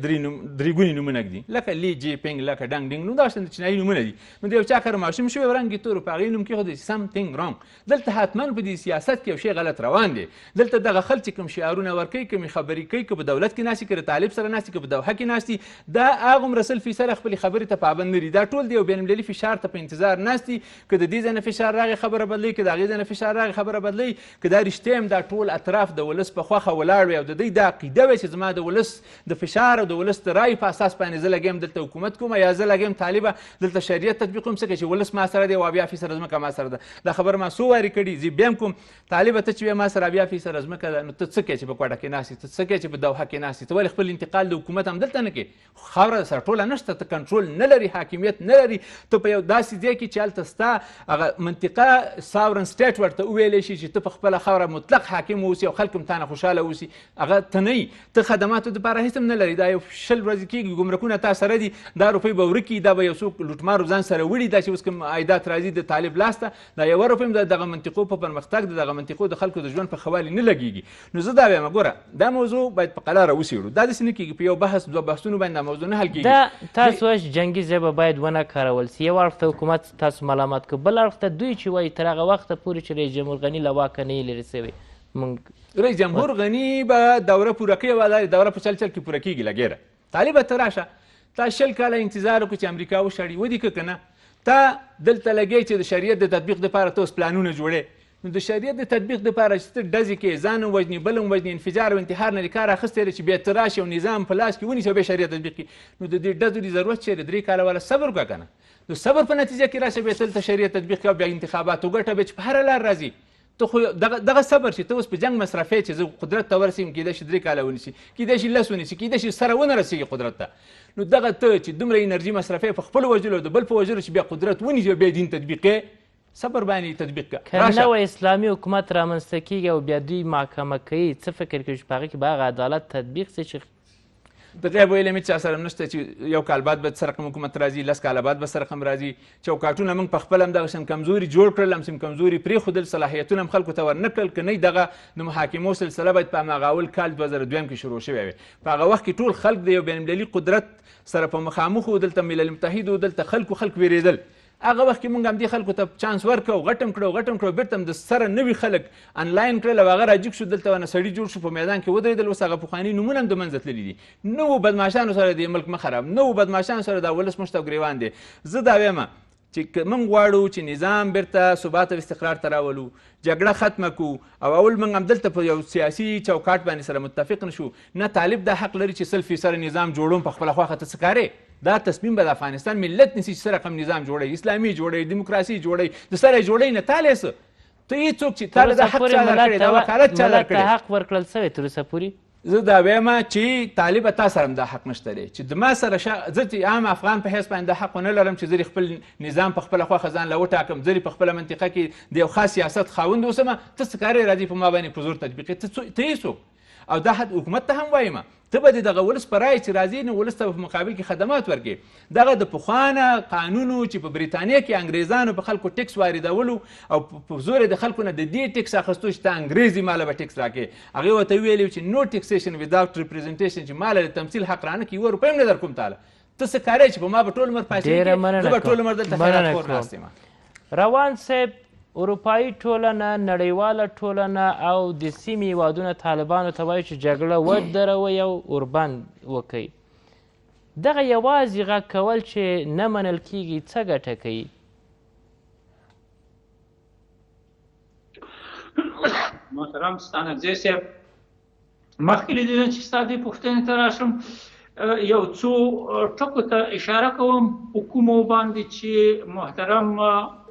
D: درې ګونې نومونه ږدي، لکه لی جی پینګ، لکه ډنګ ډینګ، نو دا د چینایي نومونه دي. نو د یو چا کره ماشوم شوی رنګ یې تور، په هغې نوم کېښود سمثینګ رانګ. دلته حتما په دې سیاست کې یو شی غلط روان دی. دلته دغه خلک چې کوم شعارونه ورکوي، کومې خبرې کوي، که په دولت کې ناستي، که د طالب سره ناستي، که په دوحه کې ناستي، دا هغومره 100% خپلې خبرې ته پابند نه دي. دا ټول د یو بین المللي فشار ته په انتظار ناستي، که د دې ځای نه فشار راغی خبره بدلوي، که د هغې ځای نه فشار راغی خبره بدلوي. که دا رښتیا هم دا ټول اطراف د ولس په خوښه ولاړ وي، او د دوی دا عقیده وي چې زما د ولس د فشار او د ولس د رایې په اساس باندې زه لګیم دلته حکومت کوم، یا زه لګیم طالبه دلته شریعت تطبیق کوم، څه کوي چې ولس ما سره دی او 80% ځمکه ما سره ده. دا خبره ما څو وارې کړي. زه بیا هم کوم طالبه ته چې ما سره 80% ځمکه ده، نو ته څه کوې چې په کوټه کې ناستې، ته څه کوې چې په دوحه کې ناستې، ته ولې خپل انتقال د حکومت هم دلته نه کوې؟ خاوره سره ټوله نشته، ته کنټرول نه لري، حاکمیت نه لري. ته په یو داسې ځای کې چې هلته ستا هغه منطقه ساورن سټیټ ورته وویلی شي چې ته په خپله خاوره مطلق حاکم اوسي او خلک هم تا نه خوشحاله اوسي، هغه ته نه یي. ته خدماتو دپاره هېڅ هم نه لري. دا یو 20 ورځې کېږي ګمرکونه تا سره دي، دا روپۍ به ورکي، دا به یو څوک لوټمارو ځان سره وړي، دا چې اوس کوم عایدات راځي د طالب لاس ته، دا 1 روپۍ هم دغه منطقو په خو پرمختګ د دغه منطقو د خلکو د ژوند په ښه والي نه لګېږي. نو زه دا وایم ګوره دا موضوع باید په قلاره وڅېړو. دا داسې نه کېږي په یو بحث دوه بحثونو باندې دا موضوع نه حل کېږي.
A: دا تاسو وایئ جنګي ژبه باید ونه کارول سي. یو اړخ ته حکومت تاسو ملامت کړ، بل اړخ ته دوی چې وایي تر هغه وخته پورې چې رئیس جمهور غني له واکه نه یې لرې سوی.
D: رئیس جمهور غني به دوره پوره کوي، دوره په چل کې پوره کېږي. لګېره طالبه ته راشه، تا 20 کاله انتظار وکړو چې امریکا وشړي، ودې که نه تا دلته لګی چې د شریعت د تطبیق دپاره ته اوس پلانونه جوړې. نو د شریعت د تطبیق دپاره چې ته ډزې کې ځان هم وژنې بل هم وژنې، انفجار او انتحار نه دې کار اخیستی دی چې بیا ته راشې او نظام په لاس کې ونیسې او بیا شریعت تطبیق کړي. نو د دې ډزو د ضرورت چېرې 3 کاله والا صبر وکړه که نه. د صبر په نتیجه کې راشه بیا دلته شریعت تطبیق کړه، بیا انتخابات وګټه، بیا چې په هره لار راځي. ته خو دغه صبر چې ته اوس په جنګ مصرفې چې زه قدرت ته ورسېږم، کېدای شي 3 کاله ونیسي، کېدای شي 10 ونیسي، کېدای شي سره ونه رسېږي قدرت ته. نو دغه ته چې دومره انرژي مصرفې په خپل وژلو د بل په وژلو چې بیا قدرت ونیسي او بیا دین تطبیق کړې، صبر باندې تطبیق کړه.
A: که نوی اسلامي حکومت رامنځته کېږي او بیا دوی محاکمه کوي، څه فکر کوي چې په هغه کې به هغه عدالت تطبیق سي چې
D: د غیب ویل مې چا سره نشته چې یو کال بعد به سره کوم حکومت راځي، 10 کاله بعد به سره هم راځي. چوکاټونه موږ په خپل هم دغه کمزوري جوړ کړل، همسې کمزوري پرېښودل، صلاحیتونه هم خلکو ته ورنه کړل. که نه دغه د محاکمو سلسله باید په هماغه اول کال 2002 کې شروع شوې وي. په هغه وخت کې ټول خلک د یو بین المللي قدرت سره په مخامخ و، دلته ملل متحد و، دلته خلک ویرېدل. هغه وخت کې موږ همدې خلکو ته چانس ورکړو، غټم کړو، بېرته هم د سره نوي خلک انلاین کړل او هغه راجګ شو، دلته ونه سړي جوړ شو، په میدان کې ودرېدل. اوس هغه پخواني نومونه هم د منځه تللي دي. نوو بدماشانو سره د ملک مه خراب، نوو بدماشانو سره دا ولس مشت او ګریوان دی. زه دا وایم چې موږ غواړو چې نظام بیرته ثبات او استقرار ته راولو، جګړه ختمه کړو او اول موږ همدلته په یو سیاسي چوکاټ باندې سره متفق نشو. نه طالب دا حق لري چې 100% نظام جوړوم په خپله خواښه. ته څه کارې؟ دا تصمیم به د افغانستان ملت نیسي چې څه رقم نظام جوړوي، اسلامي جوړوي، دیموکراسي جوړوي، د سره یې جوړوي. نه تا لیسه ته هېڅ څوک چې تا له دا حق چا درکړی، دا وکالت چا درکړی،
A: حق ورکړل سوی تر اوسه پورې.
D: زه دا وایم چې طالبه تا سره هم دا حق نشته دی چې د ما سره زه چې عام افغان په حیث باندې دا حق ونه لرم چې زه خپل نظام په خپله خوښه ځان له وټاکم، زه په خپله منطقه کې د یو خاص سیاست خاوند اوسم. ته څه کارې راځي په ما باندې په زور تطبیق یې؟ ته یې څوک؟ او دا حکومت ته هم وایم ته به دغه ولس په رایې چې راځي نو ولس ته په مقابل کې خدمات ورکړي. دغه د پخوانه قانونو چې په بریتانیا کې انګریزانو په خلکو ټکس واردولو او په زور د خلکو نه د دې ټکس اخیستو چې ته انګریزي ماله به ټکس راکړې، هغې ورته ویلي چې نو ټکسیشن ویداوټ ریپرزنټیشن، چې ماله د تمثیل حق رانه کړي، 1 روپۍ هم نه در کوم تاله. ته څه کارې چې په ما به ټول عمر پیسې کړې، زه به ټول عمر دلته خیرات خور ناست یم.
A: روان صاحب، اروپایي ټولنه، نړیواله ټولنه او د سیمې هیوادونه طالبانو ته وایي چې جګړه ودروئ او اوربند وکئ. دغه یوازې غږ کول چې نه منل کیږي څه ګټه کوي؟
B: محترم ستانکزی صاحب، مخکې له دې نه چې ستا دې پوښتنې ته راشم، یو څو ټکو ته اشاره کوم په کومو باندې چې محترم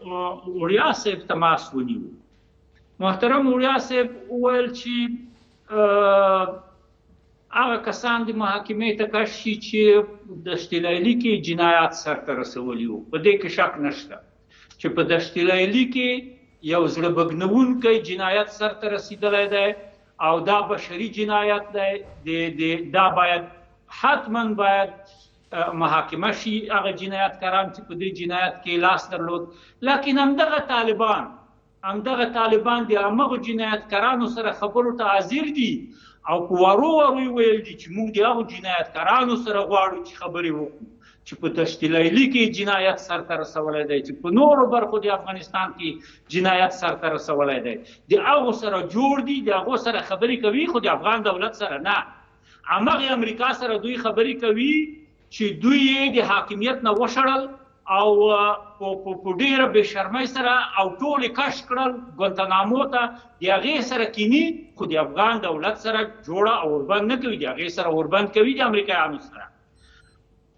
B: وړیا صاحب تماس ونیو. محترم وړیا صاحب وویل چې هغه کسان د محاکمې ته کش شي چې دشت لیلي کې جنایات سرته رسولي وو. په دې کې شک نشته چې په دشت لیلي کې یو زړه بګنونکی جنایت سرته رسیدلی دی او دا بشري جنایت دی. دا باید حتما باید محاکمه شي هغه جنایتکاران چې په دې جنایت کې لاس درلود. لکن همدغه طالبان د همغو جنایتکارانو سره خبرو ته حاضر دي او په وارو یې ویل دي چې موږ د هغو جنایتکارانو سره غواړو چې خبرې وکړو چې په دشت لیلي کې جنایت سرته رسولی دی، چې په نورو برخو د افغانستان کې جنایت سرته رسولی دی. د هغو سره جوړ دي، د هغو سره خبرې کوي، خو د افغان دولت سره نه. همغې امریکا سره دوی خبرې کوي چې دوی یې د حاکمیت نه وشړل او په ډېره بې شرمۍ سره او ټول یې کش کړل ګوانتانامو ته. د هغې سره کینی، خو د افغان دولت سره جوړه او اوربند نه کوي، د هغې سره اوربند کوي د امریکایانو سره.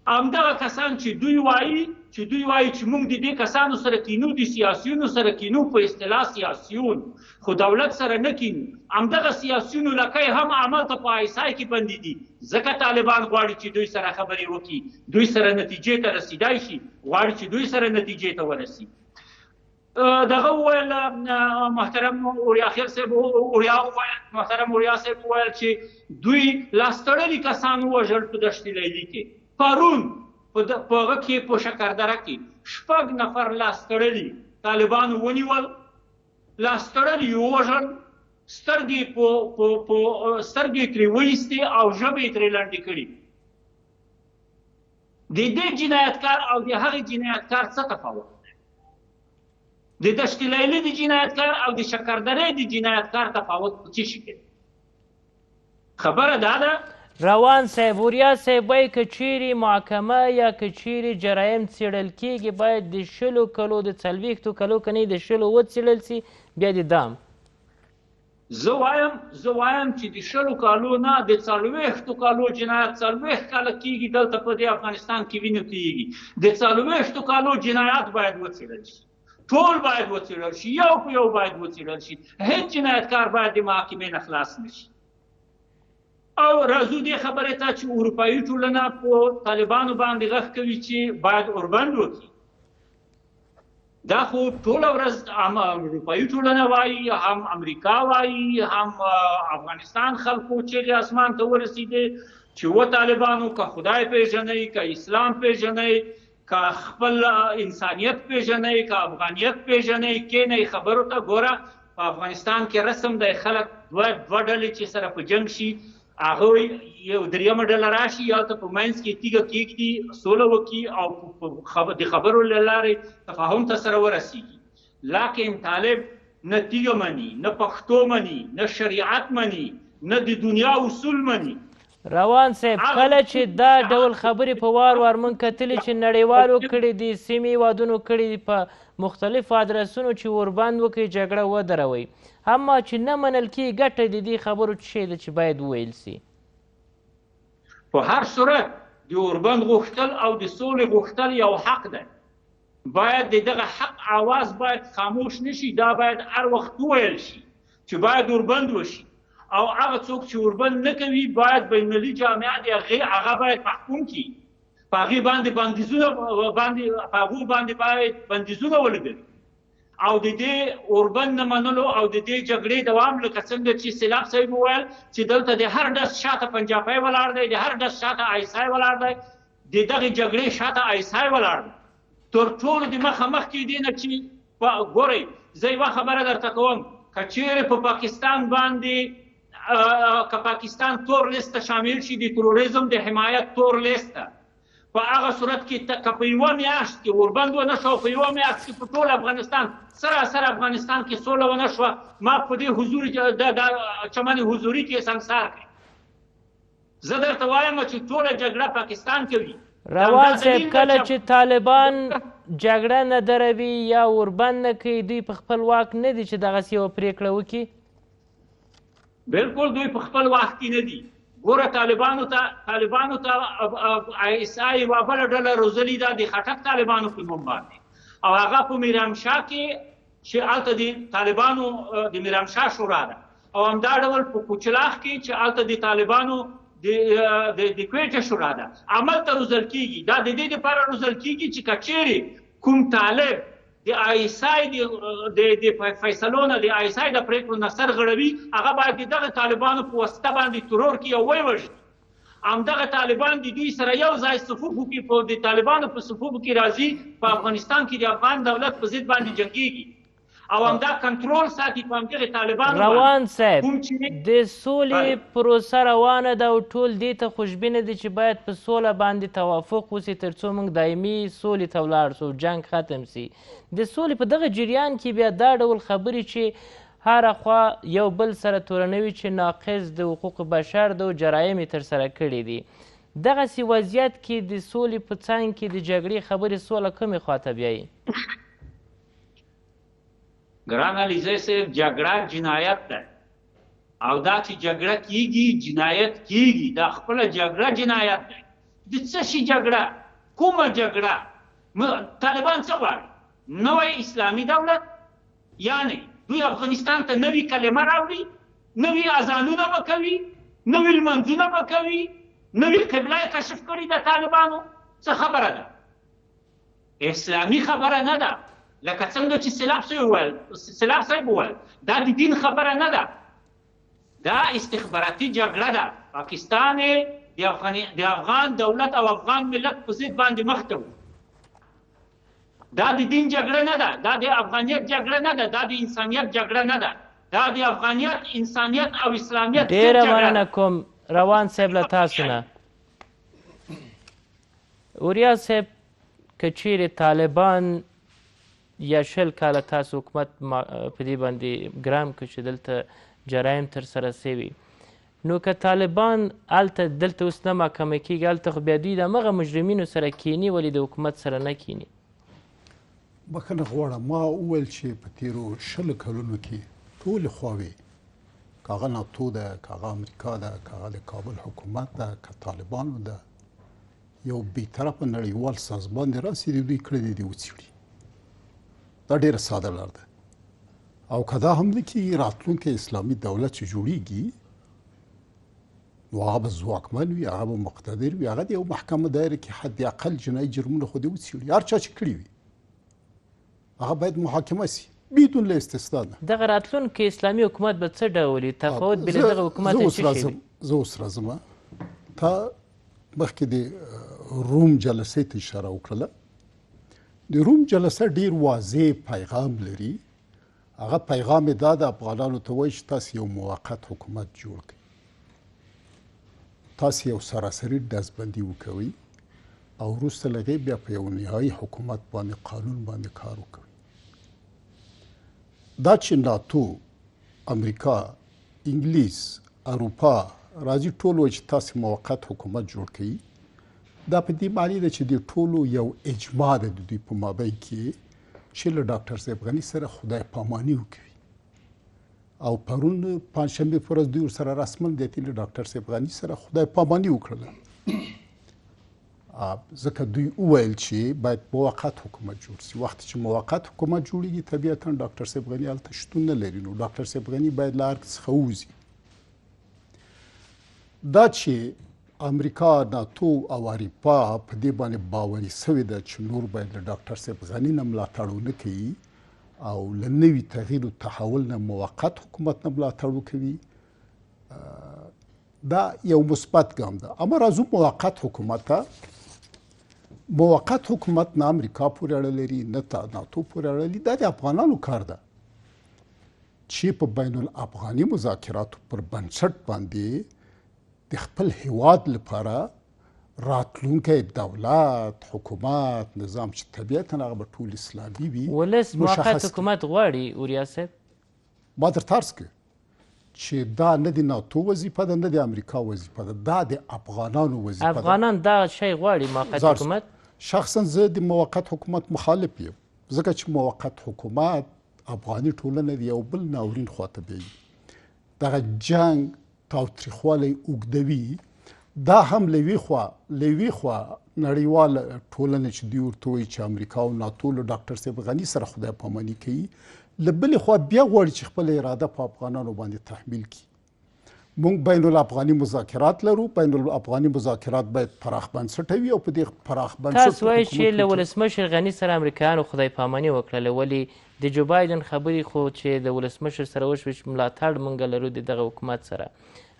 B: همدغه کسان چې دوی وایي چې موږ د دې کسانو سره کینو، د سیاسیونو سره کینو، په اصطلاح سیاسیون، خو دولت سره نه کینو. همدغه سیاسیونو لکۍ هم عمل ته په آیسای کې بندي دي. ځکه طالبان غواړي چې دوی سره خبرې وکړي، دوی سره نتیجې ته رسیدای شي، غواړي چې دوی سره نتیجې ته ورسي. دغه وویل محترم وړیا صاحب وویل چې دوی لاستړلي کسان ووژل په دشت لیلي کې. پرون په هغه کې په شکردره کې 6 نفر لاستړلي طالبانو ونیول. لاستړل یې ووژل، سترګې ترې وایستې او ژبې یې ترې لنډې کړي. د دې جنایتکار او د هغې جنایتکار څه تفاوت دی؟ د دشت لیلي د جنایتکار او د شکردرې د جنایتکار تفاوت په څه شي کې؟ خبره دا ده
A: روان صاحب، وریا صاحب وایي که چیرې محاکمه یا که چیرې جرایم څېړل کیږي باید د 20 کلو د 40 کلو که نه د 20 وڅېړل سي بیا د دام.
B: زه وایم چې د 20 کالو نه د 40 کالو جنایت 40 کاله کېږي دلته په دې افغانستان کې وینو کېږي. د 40 کالو جنایت باید وڅېړل شي، ټول باید وڅېړل شي، یو په یو باید وڅېړل شي. هیڅ جنایتکار باید د محاکمې نه خلاص نه شي. او راځو دې خبرې ته چې اروپایي ټولنه په طالبانو باندې غږ کوي چې باید اوربند وکړي. دا خو ټوله ورځ هم اروپایي ټولنه وایي، هم امریکا وایي، هم افغانستان خلکو چیغې اسمان ته ورسېدې چې و طالبانو که خدای پیژنئ، که اسلام پیژنئ، که خپل انسانیت پیژنئ، که افغانیت پیژنئ، کینئ خبرو ته. ګوره په افغانستان کې رسم دی خلک دوه ډلې چې سره په جنګ شي هغوی یو دریمه ډله راشي یا ته په منځ کې تیږه کېږدي، سوله وکړي او د خبرو له لارې تفاهم ته سره ورسېږي. لاکن طالب نه تیږه مني، نه پښتو مني، نه شریعت مني، نه د دنیا اصول مني.
A: روان صاحب کله چې دا ډول خبرې په وار مونږ کتلې چې نړیوالو کړي دي، سیمې هېوادونو کړي دي په مختلفو ادرسونو چې وربند وکړي، جګړه ودروئ، اما چې نه منل کېږي ګټه د دې خبرو څه شی ده چې باید وویل سي؟
B: په هر صورت د اوربند غوښتل او د سولې غوښتل یو حق دی. باید د دغه حق آواز باید خاموش نشي، دا باید هر وخت وویل شي چې باید اوربند وشي. او هغه څوک چې اوربند نه کوي باید بینالمللي جامعه د هغه باید محکوم کړي، په هغې باندې باید بندیزونه ولګوي. او د دې اوربند نه منلو او د دې جګړې دوام لکه څنګه چې سیلاب صاحب وویل چې دلته د هر ډز شاته پنجابی ولاړ دی، د هر ډز شاته آیسای ولاړ دی، د دغې جګړې شاته آیسای ولاړ دی. تر ټولو د مخامخ کېدې نه چې ګورئ زه یوه خبره درته کوم، که چیرې په پاکستان باندې که پاکستان تور لیست ته شامل شي د تروریزم د حمایت تور لیست ته، په هغه صورت کې که په یوه میاشت کې اوربند ونه شو، په یوه میاشت کې په ټول افغانستان سراسر افغانستان کې سوله ونه شوه، ما په دې چمن حضوري کې سنګسار کړي. زه درته وایم چې ټوله جګړه پاکستان کوي.
A: روان صاحب کله چې طالبان جګړه نه دروي یا اوربند نه کوي، دوی په خپل واک نه دي چې دغسې یوه پرېکړه وکړي؟
B: بلکل دوی په خپل واک کې نه دي. ګوره طالبانو ته ISI یوه بله ډله روزلې ده د خټک طالبانو په نوم باندې، او هغه په میرامشاه کې چې هلته د طالبانو د میرامشاه شورا ده، او همدا ډول په کوچلاخ کې چې هلته د طالبانو د کویټه شورا ده، هملته روزل کېږي. دا د دې دپاره روزل کېږي چې که چیرې کوم طالب د ISI د فیصلو نه د ISI د پرېکړو نه سرغړوي، هغه باید د دغه طالبانو په واسطه باندې ترور کړي او ویې همدغه طالبان د دوی سره یو ځای صفوفو کې د طالبانو په صفوفو کې راځي، په افغانستان کې د افغان دولت په ضد باندې جنګېږي او همدا کنټرول ساتي په همدغې طالبانو.
A: روان صاحب د سولې پروسه روانه ده او ټول دې ته خوشبینه دي چې باید په سوله باندې توافق وسي تر څو موږ دایمي سولې ته ولاړ سو، جنګ ختم سي. د سولې په دغه جریان کې بیا دا ډول خبرې چې هره خوا یو بل سره تورنوي چې ناقض د حقوق بشر ده او جرایم یې ترسره کړي دي، دغسې وضعیت کې د سولې په څنګ کې د جګړې خبرې سوله کومې خواته بیایي؟
B: ګران علیزی صاحب جګړه جنایت ده، او دا چې جګړه کېږي جنایت کېږي، دا خپله جګړه جنایت ده. د څه شي جګړه؟ کومه جګړه؟ طالبان څه غواړي؟ نوی اسلامي دولت؟ یعنې دوی افغانستان ته نوي کلمه راوړي، نوي اذانونه به کوي، نوي لمنځونه به کوي، نوي قبله یې کشف کړې ده طالبانو. څه خبره ده؟ اسلامي خبره نه ده. لکه څنګه چې سیلاب صاحب وویل دا د دین خبره نه ده، دا استخباراتي جګړه ده. پاکستان یې د افغان دولت او افغان ملت په ضد باندې مخ ته و. دا د دین جګړه نه ده، دا د افغانیت جګړه نه ده، دا د انسانیت جګړه نه ده، دا د افغانیت، انسانیت او اسلامیت
A: ډېره مننه کوم روان صاحب له تاسو نه. اوریا صاحب که چیرې طالبان یا 20 کاله تاسو حکومت په دې باندې ګرام کړ چې دلته جرایم ترسره سوي، نو که طالبان هلته دلته اوس نه محکمه کېږي، هلته خو بیا دوی د همغه مجرمینو سره کینی، ولې د حکومت سره نه کینی؟
C: بخښنه غواړم، ما وویل چې په تېرو 20 کلونو کې ټولې خواوې، که هغه ناتو ده، که هغه امریکا ده، که هغه د کابل حکومت ده، که طالبانو ده، یو بېطرفه نړیوال سازمان دی راسې د دوی کړنې دي وڅېړي. دا ډېره ساده لار ده. او که دا هم نه کېږي، راتلونکی اسلامي دولت چې جوړېږي نو هغه به ځواکمن وي، هغه به مقتدر وي، هغه د یو محکمه دایره کې حد اقل جنایي جرمونه خو دې وڅېړي، هر چا چې کړي وي هغه باید محاکمه سي بدون له استثنا نه.
A: دغه راتلونکی اسلامي حکومت به څه ډول وي؟ تفاوت بې له دغه حکومت څه شی وي؟
C: زه اوس راځم. تا مخکې د روم جلسې ته اشاره وکړله. د روم جلسه ډېر واضح پیغام لري. هغه پیغام یې دا د افغانانو ته وایي چې تاسو یو موقت حکومت جوړ کړئ، تاسو یو سراسري ډزبندي وکوئ او وروسته له هغې بیا په یو نهایي حکومت باندې قانون باندې کار وکوئ. دا چې ناتو، امریکا، انګلیس، اروپا راځي ټول وایي چې تاسو موقت حکومت جوړ کړئ، دا په دې معنی ده چې د ټولو یو اجماع ده د دوی په مابین کې چې له ډاکټر صاحب غني سره خدای پاماني وکړي. او پرون پنجشنبې په ورځ دوی ورسره رسما د له ډاکټر صاحب غني سره خدای پاماني وکړله، ځکه دوی وویل چې باید موقت حکومت جوړ شي. وخت چې موقت حکومت جوړېږي طبیعتا ډاکټر صاحب غني هلته شتون نه لري، نو ډاکټر صاحب غني باید له ارګ څخه ووځي. دا چې امریکا، ناتو او اروپا په دې باندې باوري سوې ده چې نور باید له ډاکټر صاحب غني نه ملاتړ ونه کوي او له نوي تغییر و تحول نه موقت حکومت نه ملاتړ وکوي، دا یو مثبت ګام ده. اما راځو موقت حکومت ته. موقت حکومت نه امریکا پورې اړه لري نه ناتو پورې اړه لري. دا د افغانانو کار ده چې په بین الافغاني مذاکراتو پر بنسټ باندې د خپل هیواد لپاره راتلونکی دولت، حکومت، نظام چې طبیعتا هغه به ټول اسلامي وي.
A: ولس موقت حکومت غواړي اوریا صاحب؟
C: ما درته عرض کړې چې دا نه د ناتو وظیفه ده، نه د امریکا وظیفه ده، دا د افغانانو وظیفه ده.
A: افغانان دا شی غواړي موقت حکومت؟
C: شخصا زه د موقت حکومت مخالف یم، ځکه چې موقت حکومت افغاني ټولنه د یو بل ناورین خواته بیایي. دغه جنګ تاوتریخوالی اوږدوي. دا هم له یوې خوا نړیوال ټولنه چې دوی ورته وایي چې امریکا او ناتو له ډاکټر صاحب غني سره خدای پاماني کوي، له بلې خوا بیا غواړي چې خپله اراده په افغانانو باندې تحمیل کړي. موږ بین الافغاني مذاکرات لرو. بین الافغاني مذاکرات باید پراخ بنسټه وي او په دې پراخ بنسټ
A: تاسو وایئ چې له ولسمشر غني سره امریکایانو خدای پاماني وکړله، ولې د جو بایدن خبرې خو چې د ولسمشر سره وشوې چې ملاتړ موږ لرو د دغه حکومت سره،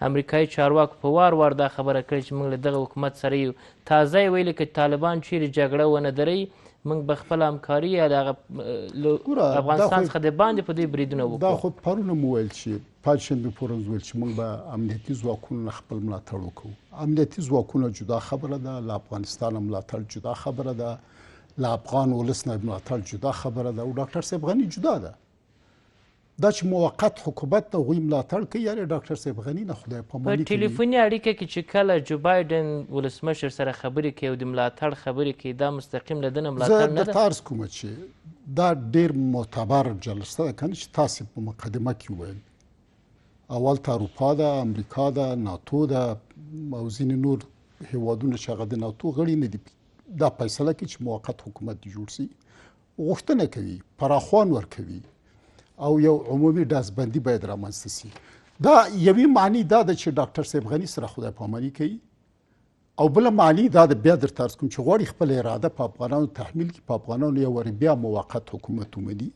A: امریکایي چارواکو په وار دا خبره کړې چې موږ له دغه حکومت سره یو. تازه یې ویلي که طالبان چیرې جګړه ونه دروي، موږ به خپله همکاري یا د افغانستان څخه د باندې په دوی بریدونه وکړو.
C: دا خو پرونه مو ویل چې پنجشنبې په ورځ ویل چې موږ به امنیتي ځواکونو نه خپل ملاتړ وکړو. امنیتي ځواکونه جدا خبره ده، له افغانستان ملاتړ جدا خبره ده، له افغان ولس نه ملاتړ جدا خبره ده، او ډاکټر صاحب غني جدا ده. دا چې موقت حکومت ته هغوی ملاتړ کوي، یعنې ډاکټر صاحب غني نه خدای پاماني کوي.
A: په ټلیفوني اړیکه کې چې کله جو بایدن ولسمشر سره خبرې کوي او د ملاتړ خبرې کوي، دا مستقیم له ده نه ملاتړ نه ده؟
C: زه درته عرض کومه چې دا ډېر معتبر جلسه ده، که نه چې تاسې په مقدمه کې وویل. اول ته اروپا ده، امریکا ده، ناتو ده او ځینې نور هیوادونه چې هغه د ناتو غړي نه دي، دا فیصله کوي چې موقت حکومت جوړ شي. غوښتنه کوي، پراخوان ورکوي او یو عمومي ډزبندي باید رامنځته شي. دا یوې معنی دا ده چې ډاکټر صاحب غني سره خدای پاماني کوي، او بله معنی دا ده بیا درته عرض کوم چې غواړي خپل اراده په افغانانو تحمیل کړي، په افغانانو یو وارې بیا موقت حکومت ومني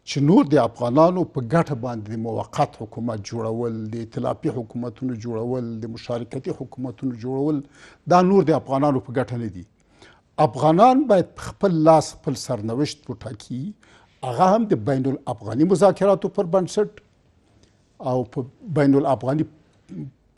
C: چې نور د افغانانو په ګټه باندې د موقت حکومت جوړول، د ائتلافي حکومتونو جوړول، د مشارکتي حکومتونو جوړول، دا نور د افغانانو په ګټه نه دي. افغانان باید په خپل لاس خپل سرنوشت وټاکي، هغه هم د بین الافغاني مذاکراتو پر بنسټ او په بین الافغاني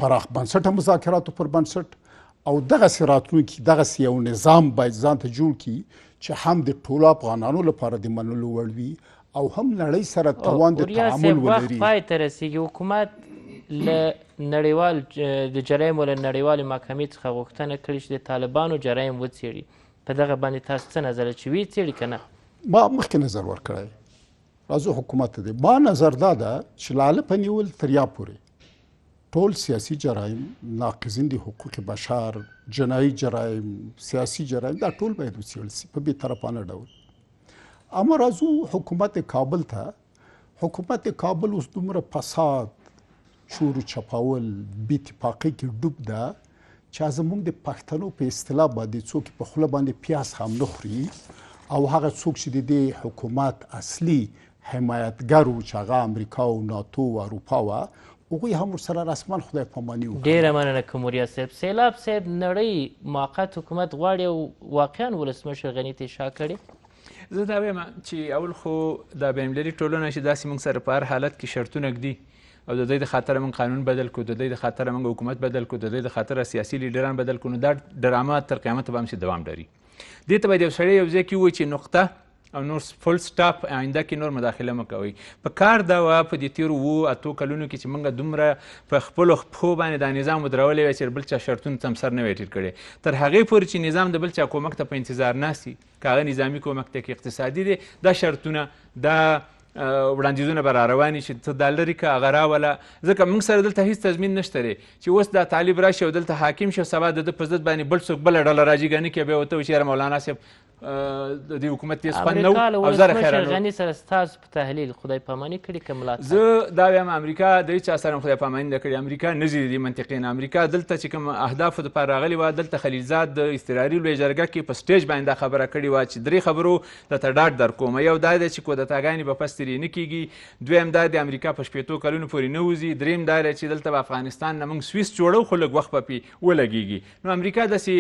C: پراخ بنسټه مذاکراتو پر بنسټ، او دغسې راتلونکي دغسې یو نظام باید ځان ته جوړ کړي چې هم د ټولو افغانانو لپاره د منلو وړ وي او هم نړۍ سره توان د تعامل ولري.
A: پای ته رسیږي. حکومت له نړیوال د جرایمو له نړیوالې محکمې څخه غوښتنه کړې چې د طالبانو جرایم وڅېړي. په دغه باندې تاسو څه نظر چې ویې څېړي که نه؟
C: ما مخکې نظر ورکړی، راځو حکومت ته دی. ما نظر دا ده چې لاله په نیول تر یا پورې ټول سیاسي جرایم، ناقضین د حقوق بشر، جنایي جرایم، سیاسي جرایم، دا ټول باید وڅېړل سي په بېطرفانه ډول. اما راځو حکومت کابل ته. حکومت کابل اوس دومره فساد، چور و چپاول، بې اتفاقۍ کې ډوب ده چې زموږ د پښتنو په اصطلاح باندې څوک په خوله باندې پیاز هم نه خوري، او هغه څوک چې د دې حکومت اصلي حمایتګر و چې هغه امریکا او ناتو او اروپا وه، هغوی هم ورسره رسما خدای پاماني وکړه.
A: ډېره مننه قمریا صاحب. سیلاب صاحب، نړۍ موقت حکومت غواړي او واقعا ولسمشر غني ته اشاره کړې؟
D: زه دا وایم چې اول خو دا بینالمللي ټولنه چې داسې موږ سره په هر حالت کې شرطونه ږدي او د دوی د خاطره موږ قانون بدل کړو، د دوی د خاطره موږ حکومت بدل کړو، د دوی د خاطره سیاسي لیډران بدل کړو، نو دا ډرامه تر قیامته به همسې دوام لري. دې ته باید یو سړی یو ځای کې ووایي چې نقطه او نور فل سټاپ، آینده کې نور مداخله مه کوئ. په کار دا وه په دې تېرو 7 کلونو کې چې موږ دومره په خپلو پښو باندې دا نظام ودرولی وی چې بل چا شرطونو ته هم سر نه وی ټیټ کړی، تر هغې پورې چې نظام د بل چا کومک ته په انتظار ناست وي، که هغه نظامي کومک ته کې اقتصادي دی، دا شرطونه دا وړاندیزونه به را روانې چې ته دا لرې که هغه راوله. ځکه موږ سره دلته هېڅ تضمین نشته دی چې اوس دا طالب راشي او دلته حاکم شي او سبا د ده په ضد باندې بل څوک بله ډله راجګانې کړي، بیا ورته وایي چې یاره مولانا صاحب د دې حکومت یې سپن نه و او زره خیره
A: امریکا غني سره ستاسو په تحلیل خدای پاماني کړې که ملاتړ؟
D: زه دا وایم امریکا د هېچا سره هم خدای پاماني نه کړې. امریکا نه ځي د دې منطقې نه. امریکا دلته چې کوم اهدافو دپاره راغلې وه، دلته خلیلزاد د اضطراري لویه جرګه کې په سټیج باندې دا خبره کړې وه چې 3 خبرو درته ډاډ در کوم. یو دا دی چې کودتاګانې به پس ترې نه کېږي، دویم دا د امریکا په 15 کلونو پورې نه وځي، دریم دا دی چې دلته به افغانستان نه موږ سویس جوړو خو لږ وخت به پرې ولګېږي. نو امریکا داسې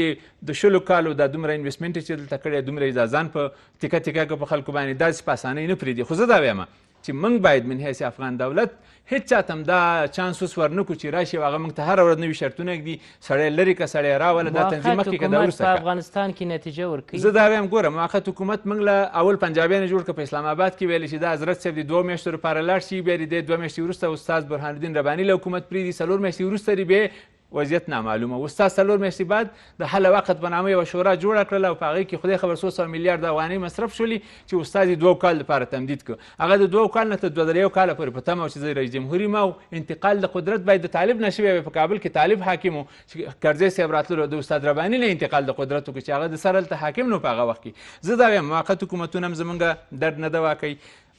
D: د 20 کالو دا دومره انویسټمنټ چې دلته کړی، دومره اجازان په تیکه تیکه که په خلکو باندې داسې په اسانۍ نه پرېږدي. خو زه دا وایم چې موږ باید من حیث افغان دولت هېڅ چاته هم دا چانس اوس ورنه کړو چې راشي او هغه موږ ته هره ورځ نوي شرطونه ږدي، سړی لرې که سړی راوله، دا تنظیم مخکې که دا وروسته
A: په افغانستان کې نتیجه ورکوي.
D: زه دا وایم ګوره، موقت حکومت موږ له اول پنجابیانو جوړ کړه په اسلام آباد کې، ویلې چې دا حضرت صاحب د 2 میاشتو لپاره لاړ شي، بیا د 2 میاشتې وروسته استاد برهان الدین رباني له حکومت پرېږدي، 4 میاشتې وروسته بیا وضعیت نامعلومه. استاد 4 میاشتې بعد د حل وقت په نامه یوه شورا جوړه کړله او په هغې کې خدای خبر 100 میلیارد افغانۍ مصرف شولي چې استاد یې 2 کال لپاره تمدید کړ. هغه د 2 کال نه تر 2 کاله پورې په تمه و چې زه رئیس جمهور یم او انتقال د قدرت باید د طالب نه شوی وی. په کابل کې طالب حاکم و چې کرزی صاحب راتللو د استاد رباني نه انتقال د قدرت وکړي چې هغه د سر هلته حاکم نو په هغه وخت کې. زه دا وایم موقت حکومتونه هم زمونږ درد نه دوا کوي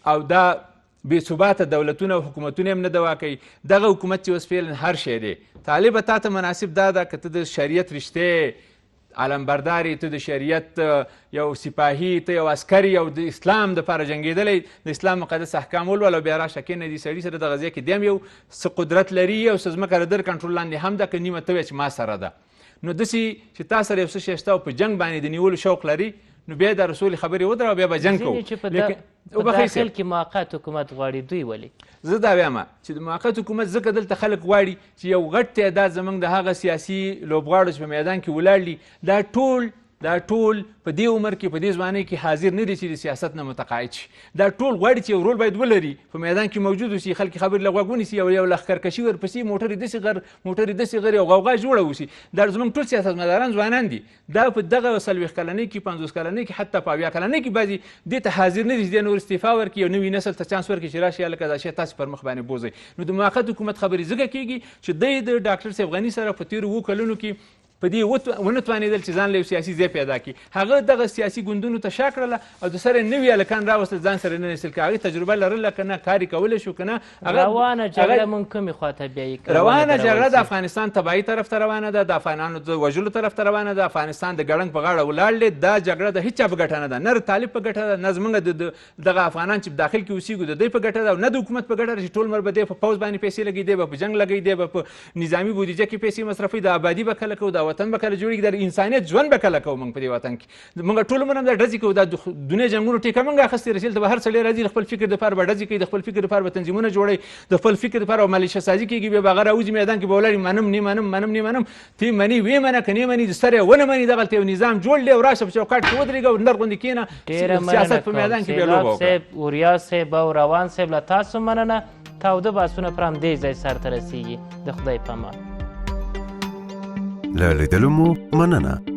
D: او دا بې ثباته دولتونه او حکومتونه هم نه دوا کوي. دغه حکومت چې اوس فعلا هر شی دی، طالبه تا ته مناسب دا ده که ته د شریعت رښتې علمبرداري، ته د شریعت یو سپاهي، ته یو عسکري او د اسلام دپاره جنګېدلی، د اسلام مقدس احکام ولوله او بیا راشه کېنه دې سړي سره دغه ځای کې دی هم یو څه قدرت لري او څه ځمکه د در کنټرول لاندې هم ده، که نیمه ته وایې چې ما سره ده. نو داسې چې تا سره یو څه شی شته او په جنګ باندې د نیولو شوق لري، نو بیا د رسول خبرې ودره او بیا به جنګ کوو.
A: په داخل کې موقت حکومت غواړي، دوی ولې؟
D: زه دا وایم چې د موقت حکومت ځکه دلته خلک غواړي چې یو غټ تعداد زموږ د هغه سیاسي لوبغاړو چې په میدان کې ولاړ دي، دا ټول په دې عمر کې په دې ځوانۍ کې حاضر نه دي چې د سیاست نه متقاعد شي. دا ټول غواړي چې یو رول باید ولري، په میدان کې موجود اوسي، خلک خبرې له غوږ ونیسي، یو لښکرکشي ورپسې موټرې داسې غر یو غوغا جوړه وسي. دا زموږ ټول سیاستمداران ځوانان دي، دا په دغه 40 کلنۍ کې 50 کلنۍ کې حتی په 80 کلنۍ کې بعضې دې ته حاضر نه دي چې دې نور استعفا ورکړي او نوي نسل ته چانس ورکړي چې راشي هلکه دا شی تاسې پر مخ باندې بوځئ. نو د موقت حکومت خبرې ځکه کېږي چې دی د ډاکټر صاحب غني سره په تېرو 7 کلونو کې په دې ونه توانېدل چې ځان له یو سیاسي ځای پیدا کړي. هغه دغه سیاسي ګوندونو ته شا کړله او د سره نوي هلکان راوستل، ځان سره نه نیسل. که هغې تجربه لرله که نه کار یې کولی شو که نه.
A: روانه جګړه مونږ کومې خواته بیایي؟
D: روانه جګړه د افغانستان تباهي طرف ته روانه ده، د افغانانو د وژلو طرف ته روانه ده، افغانستان د ګړنګ په غاړه ولاړ دی. دا جګړه د هېچ چا په ګټه نه ده، نه د طالب په ګټه ده، نه زموږ دغه افغانان چې په داخل کې اوسېږو د دوی په ګټه ده، نه د حکومت په ګټه ده چې ټول عمر به دی په پوځ باندې پیسې لګوي، دی به په جنګ لګوي، دی به په نظامي بودیجه کې پیسې مصرفوي، د ابادي به کله کوو، د وطن به کله جوړېږي د انسانیت ژوند به کله کوو موږ په دې وطن کې موږ ټول عمر هم دا ډزې کوو دا دنیا جنګونو ټیکه موږ اخیستې رسېل ته به هر سړی راځي د خپل فکر دپاره به ډزې کوي د خپل فکر دپاره به تنظیمونه جوړوي د خپل فکر دپاره به ملیشه سازي کېږي بیا به هغه راوځي میدان کې به ولاړ منم نه منم تی مني وې منه که نه مني د سر یې ونه مني دغلته یو نظام جوړ دی او راشه په چوکاټ کې ودرېږه او نر غوندې کښېنه سیاست په میدان کې بیا لوبه وکړه
A: اوریا صاحب او روان صاحب له تاسو مننه تاوده بحثونه پر همدې ځای سرته رسیږي د خدای په امان
E: له لیدلو مو مننه